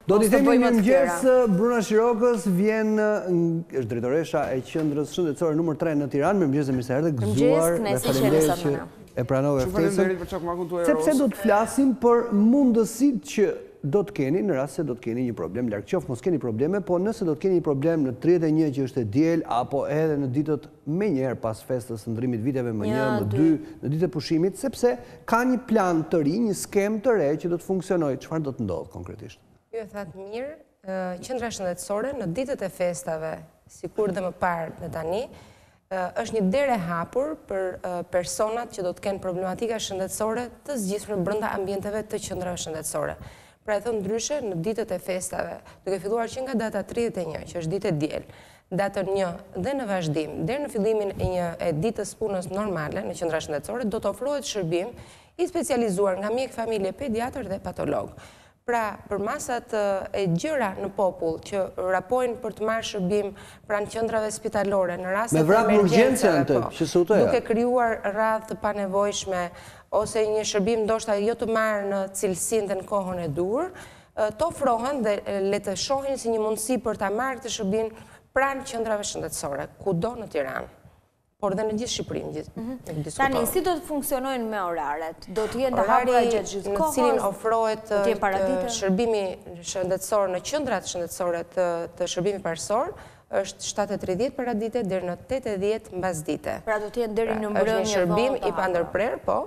Do t'i themi mëngjes Bruna Shirokës vjen, është drejtoresha e qendrës shendetesore numër 3 në Tiranë. Mirëmëngjes, mirë se erdhe, gëzuar dhe faleminderit që e pranove ftesën. Sepse do të flasim për mundësitë që do të keni në rast se do të keni një problem, larg qoftë mos keni probleme, po nëse do të keni një problem në 31 që është e diel, apo edhe në ditët më njëherë pas festës së ndrimit viteve më 1, më 2, në ditët e pushimit, sepse ka një plan të ri, një skem të re që do të funksionojë. Çfarë do të ndodhë konkretisht? Ju e thatë mirë, qendra shendetesore në ditët e festave, sikur dhe më parë dhe tani, është një derë e hapur për personat që do të kenë problematika shëndetësore të zgjidhur brenda ambienteve të qendrave shëndetësore. Pra e thënë ndryshe, në ditët e festave, duke filluar që nga data 31, që është ditë e diel, datën 1 dhe në vazhdim, deri në fillimin e ditës punës normale në qendra shëndetësore, do të ofrohet shërbim i specializuar nga mjek familje, pediatër dhe patolog. Pra, për masat e gjëra në popull që rapojnë për të marrë shërbim pranë qendrave spitalore në rastet e emergjencave, duke krijuar radhë të panevojshme ose një shërbim ndoshta jo të marrë në cilësinë dhe në kohën e duhur, të ofrohen dhe le të shohin si një mundësi për ta marrë këtë shërbim pranë qendrave shëndetësore, kudo në Tiranë, por dhe në gjithë Shqipërinë. Tani, si do të funksionojnë me oraret? Do të jenë të hapura gjatë gjithë kohës? Në cilin ofrohet shërbimi shëndetësor në qendrat shëndetësore të shërbimit parësor, është 7:30 para dite deri në 8:10 mbas dite. Pra do të jenë deri në mbrëmje. Është një shërbim i pandërprer, po,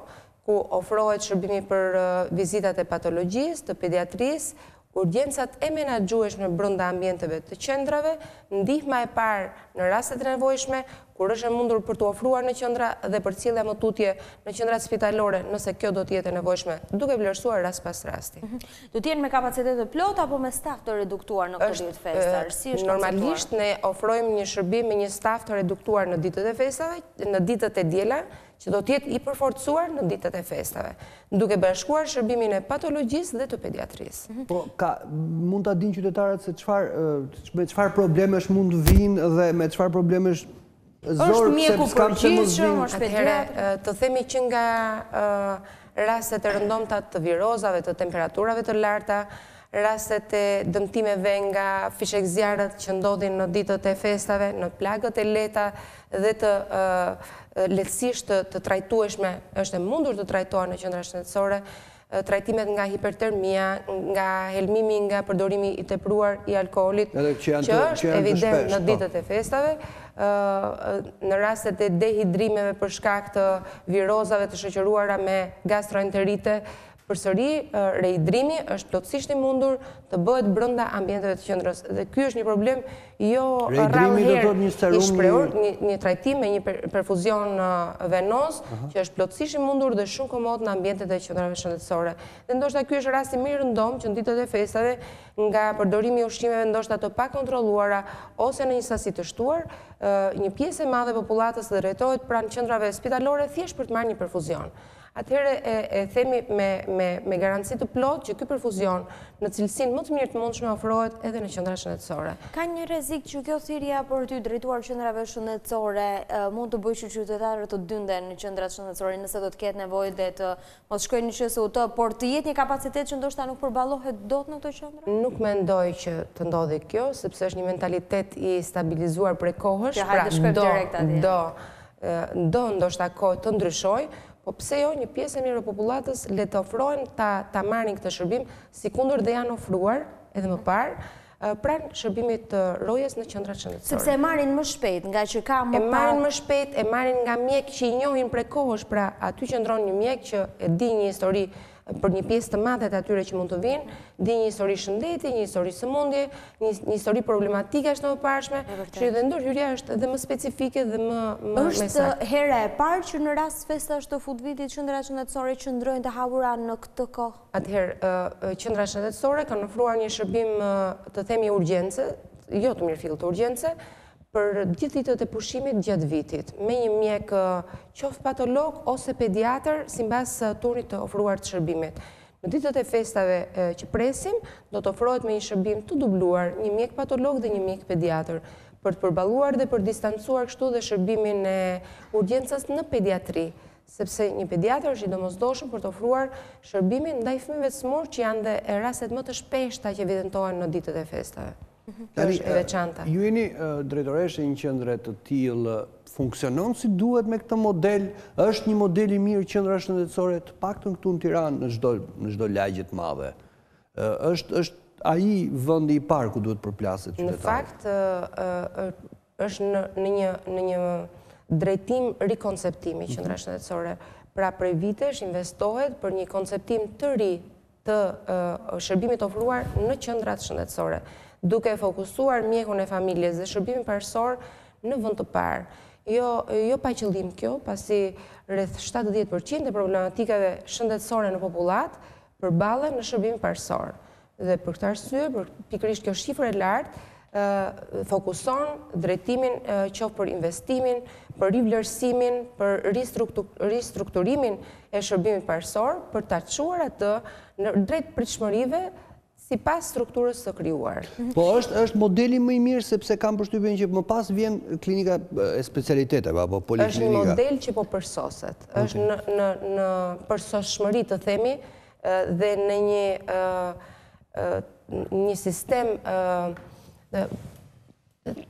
ku ofrohet shërbimi për vizitat e patologjisë, të pediatrisë, urgjencat e menaxhueshme brenda ambienteve të qendrave, ndihma e parë në rastet e nevojshme, kur është e mundur për të ofruar në qendra dhe për cilë më tutje në qendrat spitalore, nëse kjo do të jetë e nevojshme, duke vlerësuar rast pas rasti. Do të jenë me kapacitet të plot apo me staf të reduktuar në këtë ditë festash? Normalisht ne ofrojmë një shërbim me një staf të reduktuar në ditët e festave, në ditët e diela, që do të jetë i përforcuar në ditët e festave, duke bashkuar shërbimin e patologjisë dhe të pediatrisë. Po, mund ta dinë qytetarët se me çfarë problemesh mund të vinë dhe me çfarë problemesh është mjeku përgjithshëm, është pediatër. Të themi që nga rastet e rëndomta të virozave, të temperaturave të larta, rastet e dëmtimeve nga fishek zjarët që ndodhin në ditët e festave, në plagët e lehta dhe të lehtësisht të trajtueshme, është e mundur të trajtohen në qendra shëndetësore, trajtimet nga hipertermia, nga helmimi nga përdorimi i tepruar i alkoolit, që është evident në ditët e festave, në rastet e dehidrimeve për shkak të virozave të shoqëruara me gastroenterite. Përsëri, rehidrimi është plotësisht i mundur të bëhet brenda ambienteve të qendrës. Dhe ky është një problem jo rrallëherë i shprehur, një trajtim me një perfuzion venoz, që është plotësisht i mundur dhe shumë komod në ambientet e qendrave shëndetësore. Dhe ndoshta ky është rasti më i rëndom që në ditët e festave, nga përdorimi i ushqimeve ndoshta të pakontrolluara ose në një sasi të shtuar, një pjesë e madhe e popullatës drejtohet pranë qendrave spitalore thjesht për të marrë një perfuzion. Atëherë e themi me garanci të plot që ky perfuzion në cilësinë më të mirë të mundshme ofrohet edhe në qendra shëndetësore. Ka një rrezik që kjo thirrja për ty drejtuar qendrave shëndetësore mund të bëjë që qytetarët të dynden në qendrat shëndetësore nëse do të ketë nevojë dhe të mos shkojnë në QSUT, por të jetë një kapacitet që ndoshta nuk përballohet dot në këto qendra? Nuk mendoj që të ndodhi kjo, sepse është një mentalitet i stabilizuar prej kohësh, do ndoshta kohë të ndryshojë. Po pse jo, një pjesë e mirë e popullatës le të ofrojnë ta marrin këtë shërbim, sikundër dhe janë ofruar edhe më parë pranë shërbimit të rojes në qendrat shëndetësore. Sepse e marrin më shpejt, nga që ka më parë. E marrin më shpejt, e marrin nga mjek që i njohin prej kohësh, pra aty qëndron një mjek që e di një histori për një pjesë të madhe të atyre që mund të vinë, di një histori shëndeti, një histori sëmundje, një histori problematike është në mëparshme, që dhe ndërhyrja është edhe më specifike dhe më saktë. Është hera e parë që në rast festash të futvitit qendra shëndetësore qëndrojnë të hapura në këtë kohë? Atëherë, qendra shëndetësore kanë ofruar një shërbim të themi urgjence, jo të mirëfill të urgjence, për gjithë ditët e pushimit gjatë vitit, me një mjek qoftë patolog ose pediatër sipas turnit të ofruar të shërbimit. Në ditët e festave që presim, do të ofrohet me një shërbim të dubluar, një mjek patolog dhe një mjek pediatër, për të përballuar dhe për distancuar kështu dhe shërbimin e urgjencës në pediatri, sepse një pediatër është i domosdoshëm për të ofruar shërbimin ndaj fëmijëve të smur që janë dhe rastet më të shpeshta që evidentohen në ditët e festave. Është e veçanta. Ju jeni drejtoreshe një qendre të tillë, funksionon si duhet me këtë model? Është një model i mirë qendra shëndetësore, të paktën këtu në Tiranë, në çdo lagje të madhe? Është ai vendi i parë ku duhet përplaset qytetarët? Në fakt, është në një drejtim rikonceptimi qendra shëndetësore. Pra prej vitesh investohet për një konceptim të ri të shërbimit ofruar në qendrat shëndetësore, duke fokusuar mjekun e familjes dhe shërbimin parësor në vend të parë. Jo pa qëllim kjo, pasi rreth 70% e problematikave shëndetësore në popullat përballen në shërbimin parësor. Dhe për këtë arsye, pikërisht kjo shifër e lartë, fokuson drejtimin qoftë për investimin, për rivlerësimin, për ristrukturimin e shërbimit parësor, për ta çuar atë në drejt pritshmërive sipas strukturës së krijuar. Po është modeli më i mirë sepse kam përshtypjen që më pas vjen klinika e specialiteteve apo poliklinika. Është një model që po përsoset. Është në përsosshmëri të themi dhe në një sistem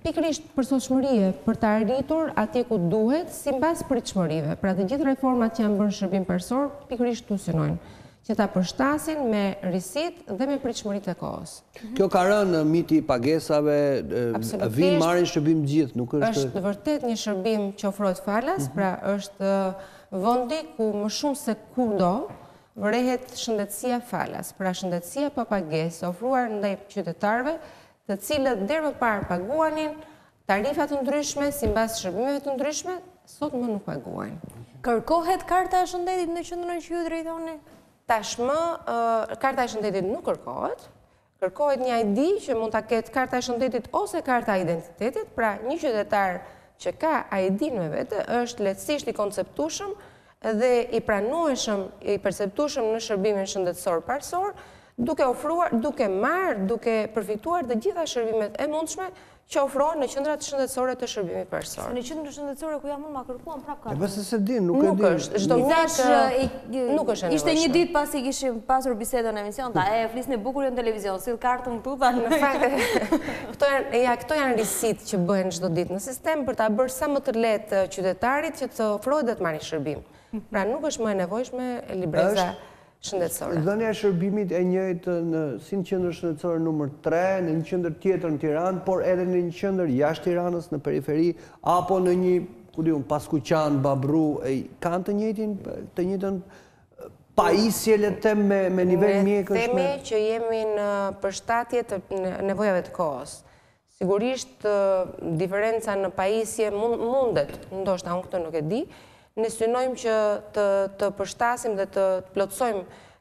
pikërisht përsosshmërie për të arritur atje ku duhet sipas pritshmërive. Pra të gjithë reformat që janë bërë në shërbim parësor pikërisht tu synojnë që ta përshtasin me risit dhe me pritshmëritë e kohës. Kjo ka rënë miti i pagesave, vinë marrin shërbim gjithë, nuk është... Është vërtet një shërbim që ofrohet falas, pra është vendi ku më shumë se kudo vërehet shëndetësia falas, pra shëndetësia pa pagesë ofruar ndaj qytetarëve, të cilët deri më parë paguanin tarifa të ndryshme sipas shërbimeve të ndryshme, sot më nuk paguajnë. Kërkohet karta e shëndetit në qendrën që ju drejtoni? Tashmë, karta e shëndetit nuk kërkohet. Kërkohet një ID që mund ta ketë karta e shëndetit ose karta e identitetit, pra një qytetar që ka ID-n me vete është lehtësisht i konceptueshëm dhe i pranueshëm, i perceptueshëm në shërbimin shëndetësor parësor, duke ofruar, duke marrë, duke përfituar të gjitha shërbimet e mundshme që ofrohen në qendrat shëndetësore të shërbimit parësor. Në qendrën shëndetësore ku jam unë ma kërkuan prapë kartën. Pse se din, nuk e din. Nuk është, çdo mjek nuk është e nevojshme. Ishte një ditë pasi kishim pasur bisedën në emision, flisni bukur në televizion, sill kartën këtu tani. Në fakt, këto janë risit që bëhen çdo ditë në sistem për ta bërë sa më të lehtë qytetarit që të ofrohet dhe të marrë shërbim. Pra nuk është më e nevojshme libreza shëndetësore. Dhënia e shërbimit e njëjtë si në qendrën shëndetësore numër 3, në një qendër tjetër në Tiranë, por edhe në një qendër jashtë Tiranës, në periferi, apo në një, ku diun, Paskuqan, Babru, kanë të njëjtën pajisje le të them me nivel mjekësh. Ne themi që jemi në përshtatje të nevojave të kohës. Sigurisht diferenca në pajisje mundet, ndoshta unë këtë nuk e di. Ne synojmë që të përshtasim dhe të plotësojmë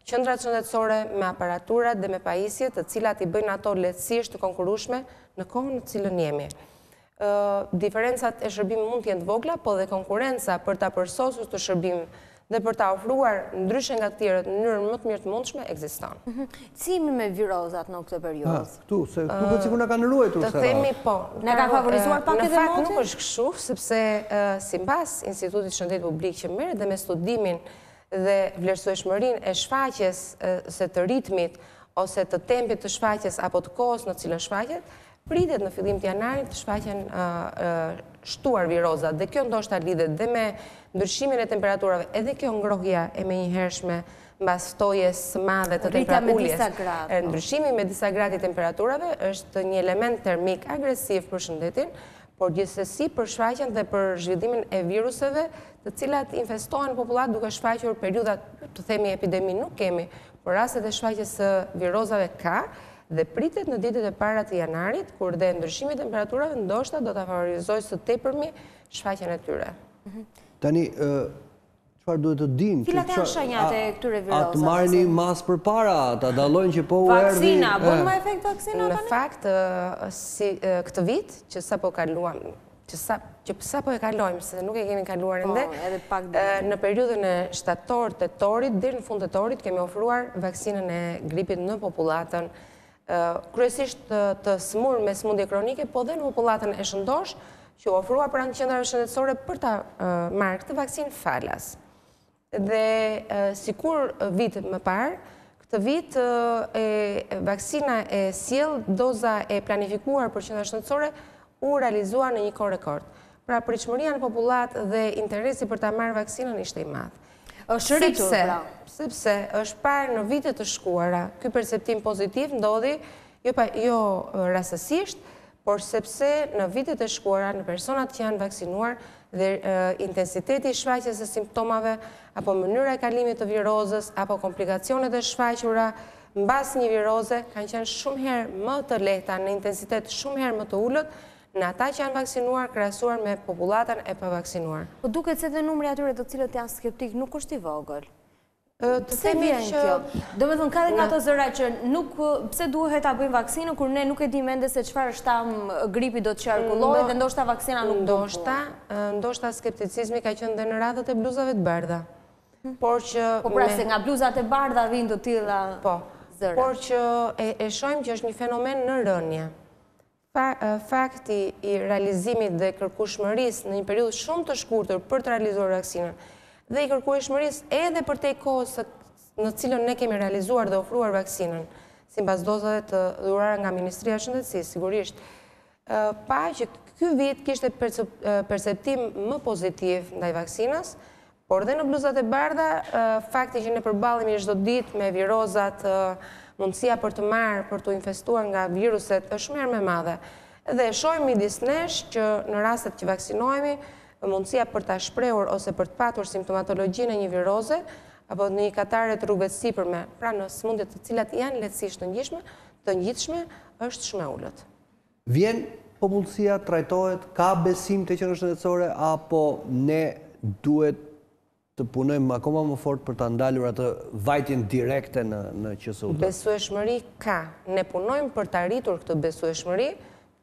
qendrat shëndetësore me aparaturat dhe me pajisje të cilat i bëjnë ato lehtësisht të konkurrueshme në kohën në cilën jemi. Diferencat e shërbimit mund të jenë të vogla, po dhe konkurenca për ta përsosur të shërbim dhe për ta ofruar ndryshe nga të tjerët në mënyrën më të mirë të mundshme ekziston. Si jemi me virozat në këtë periudhë? Këtu, se nuk e sikur na kanë ruajtur se. Të themi po. Na ka favorizuar pak edhe Në fakt nuk është kështu, sepse sipas Institutit Shëndetit Publik që merret dhe me studimin dhe vlerësueshmërinë e shfaqjes ose të ritmit ose të tempit të shfaqjes apo të kohës në cilën shfaqet, pritet në fillim të janarit të shfaqen shtuar virozat, dhe kjo ndoshta lidhet dhe me ndryshimin e temperaturave, edhe kjo ngrohja e menjëhershme mbas ftojes së madhe të temperaturës. Ndryshimi me disa gradë temperaturave është një element termik agresiv për shëndetin, por gjithsesi për shfaqjen dhe për zhvillimin e viruseve, të cilat infestohen popullat duke shfaqur periudhat, të themi epidemi nuk kemi, por rastet e shfaqjes së virozave ka, dhe pritet në ditët e para të janarit, kur dhe ndryshimi i temperaturave ndoshta do ta favorizojë së tepërmi shfaqjen e tyre. Tani, çfarë duhet të dinë? Cilat janë shenjat e këtyre virozave? A të marrni mas përpara, ta dallojnë që po u erdhi. Vaksina, bën më efekt vaksina tani? Në fakt, këtë vit që sapo kaluam, që sapo e kalojmë, se nuk e kemi kaluar ende, në periudhën e shtator-tetorit, deri në fund tetorit, kemi ofruar vaksinën e gripit në popullatën kryesisht të smur me smundje kronike, po dhe në popullatën e shëndosh, që u ofruar pranë qendrave shëndetësore për ta marrë këtë vaksinë falas. Dhe sikur vit më parë, këtë vit vaksina e sjell doza e planifikuar për qendra shëndetësore u realizua në një kohë rekord. Pra pritshmëria në popullat dhe interesi për ta marrë vaksinën ishte i madh. Është rritur, pra. Sepse është parë në vitet të shkuara, ky perceptim pozitiv ndodhi jo rastësisht, por sepse në vitet e shkuara në personat që janë vaksinuar dhe intensiteti i shfaqjes së simptomave apo mënyra e kalimit të virozës apo komplikacionet e shfaqura mbas një viroze kanë qenë shumë herë më të lehta në intensitet shumë herë më të ulët në ata që janë vaksinuar krahasuar me popullatën e pavaksinuar. Po duket se dhe numri atyre të cilët janë skeptik nuk është i vogël. Pse vjen kjo? Do me thënë, ka dhe nga të zëra që pse duhet ta bëjmë vaksinën, kur ne nuk e di mende se çfarë shtam gripi do të qarkullojë dhe ndoshta vaksina nuk do të. Ndoshta skepticizmi ka qenë dhe në radhët e bluzave të bardha. Por që... Po pra se nga bluzat e bardha vinë të tilla zëra. Por që e shohim që është një fenomen në rënje. Fakti i realizimit dhe kërkueshmërisë në një periudhë shumë të shkurtër për të realizuar vaksinën dhe i kërkueshmërisë edhe për te kohës në cilën ne kemi realizuar dhe ofruar vaksinën, sipas dozave të dhurara nga Ministria e Shëndetësisë, sigurisht, pa që ky vit kishte perceptim më pozitiv ndaj vaksinës, por dhe në bluzat e bardha, fakti që ne përballemi çdo ditë me virozat, mundësia për të marrë, për të infestuar nga viruset është shumë herë më e madhe. Dhe shohim midis nesh që në rastet që vaksinohemi, mundësia për ta shprehur ose për të patur simptomatologjinë e një viroze apo në një katare të rrugëve të sipërme, pra në sëmundje të cilat janë lehtësisht të ngjitshme, është shumë e ulët. Vjen popullsia, trajtohet, ka besim te qendra shëndetësore apo ne duhet të punojmë akoma më fort për ta ndalur atë vajtjen direkte në QSU? Besueshmëri ka. Ne punojmë për të arritur këtë besueshmëri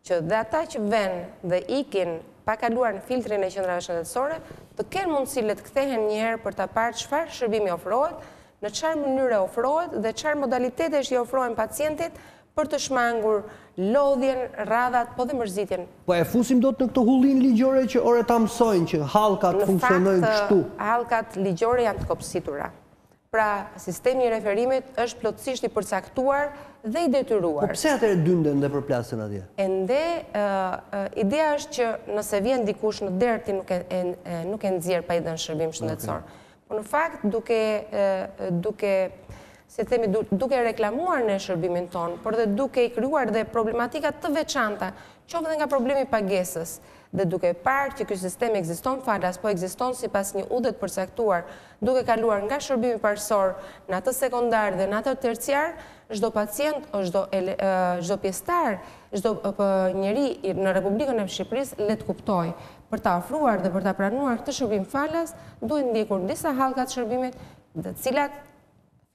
që dhe ata që vënë dhe ikin pa kaluar në filtrin e qendrave shëndetësore, të kenë mundësi le të kthehen një herë për ta parë çfarë shërbimi ofrohet, në çfarë mënyre ofrohet dhe çfarë modalitetesh i ofrohen pacientit për të shmangur lodhjen, radhat, po dhe mërzitjen. Po e fusim dot në këtë hullin ligjore që ore ta mësojnë që hallkat funksionojnë kështu? Në fakt, hallkat ligjore janë të kopësitura. Pra, sistemi i referimit është plotësisht i përcaktuar dhe i detyruar. Po pse atëherë dynden dhe përplasen atje? Ende, ideja është që nëse vjen dikush në derë ti nuk e nxjerr pa i dhënë shërbim shëndetësor. Po në fakt duke reklamuar në shërbimin tonë, por dhe duke i krijuar dhe problematika të veçanta, qoftë dhe nga problemi pagesës, dhe duke parë që ky sistem ekziston falas, po ekziston sipas një udhët përcaktuar, duke kaluar nga shërbimi parësor në atë sekondar dhe në atë terciar, çdo pacient o çdo pjesëtar, çdo njeri në Republikën e Shqipërisë le të kuptojë për ta ofruar dhe për ta pranuar këtë shërbim falas, duhet ndjekur disa hallka të shërbimit, të cilat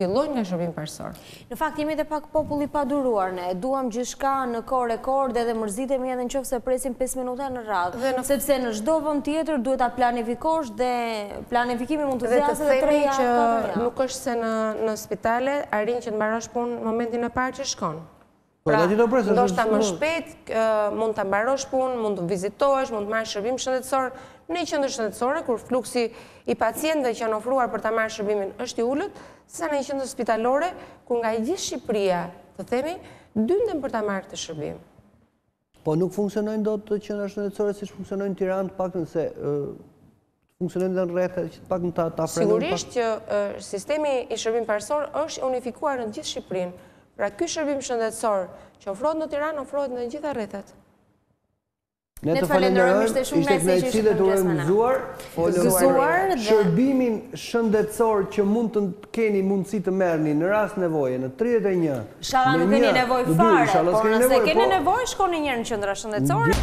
fillojnë nga shërbimi parësor. Në fakt jemi edhe pak populli pa duruar ne. Duam gjithçka në kohë rekord edhe mërzitemi edhe nëse presim 5 minuta në radhë. Sepse në çdo vend tjetër duhet ta planifikosh dhe planifikimi mund të zgjasë edhe 3 javë. Që nuk është se në spitale arrin që të mbarosh punë momentin e parë që shkon. Pra, ndoshta më shpejt mund ta mbarosh punë, mund të vizitohesh, mund të marrësh shërbim shëndetësor në qendër shëndetësore kur fluksi i pacientëve që janë ofruar për ta marrë shërbimin është i ulët, sa në një qendër spitalore ku nga gjithë Shqipëria, të themi, dynden për ta marrë këtë shërbim. Po nuk funksionojnë dot të qendra shëndetësore siç funksionojnë në Tiranë, të paktën se funksionojnë dhe në rrethe që të paktën ta frenojnë. Sigurisht që sistemi i shërbimit parësor është unifikuar në gjithë Shqipërinë. Pra ky shërbim shëndetësor që ofrohet në Tiranë ofrohet në gjitha rrethet. Ne të falenderojmë, ishte kënaqësi dhe të urojmë gëzuar shërbimin shëndetësor që mund të keni mundësi të merrni në rast nevoje në 31. Inshallah nuk keni nevojë fare, por nëse keni nevojë shkoni një herë në qendra shëndetësore.